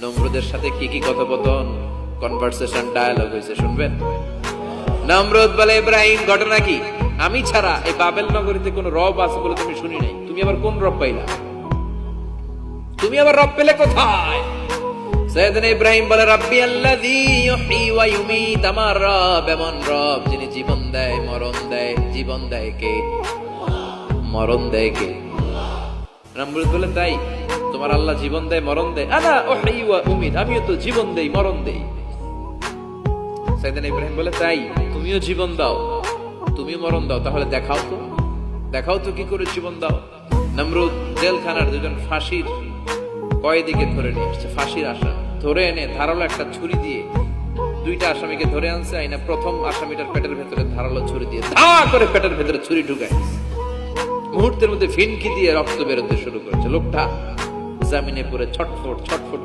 নমরুদের সাথে কি কি কথোপকথন, কনভারসেশন, ডায়ালগ হয়েছে শুনবেন। নমরুদ বলে, ইব্রাহিম ঘটনা কি? আমি ছাড়া এই বাবেল নগরীতে কোন রব আছে বলে তুমি শুনি নাই। তুমি আবার কোন রব পাইলা? তুমি আবার রব পেলে কোথায়? সাইয়েদনা ইব্রাহিম বলে, রাব্বি আল্লাযী ইউহয়ী ওয়া ইউমীত। আমার রব এমন রব যিনি জীবন দেয়, মরণ দেয়। জীবন দেয় কে? মরণ দেয় কে? নমরুদ বলে, তাই তোমার আল্লাহ জীবন দেয়, মরণ দেয়? আনা উহয়ী ওয়া উমীত, আমিও তো জীবন দেই, মরণ দেই। সাইয়েদনা ইব্রাহিম বলে, তাই তুমিও জীবন দাও, তুমিও মরণ দাও, তাহলে দেখাও তো, দেখাও তো কি করে জীবন দাও। নমরুদ জেলখানার দুজন ফাঁসির কয়েদিকে ধরে নিয়ে আসছে, ফাঁসির আসামি ধরে এনে ধারালো একটা ছুরি দিয়ে দুইটা আসামিকে ধরে আনছে। আইনা প্রথম আসামিটার পেটের ভেতরে ধারালো ছুরি দিয়ে ধা করে পেটের ভেতরে ছুরি ঢুকায়, মুহূর্তের মধ্যে ফিনকি দিয়ে রক্ত বেরোতে শুরু করেছে। লোকটা জামিনে পড়ে ছটফট ছটফট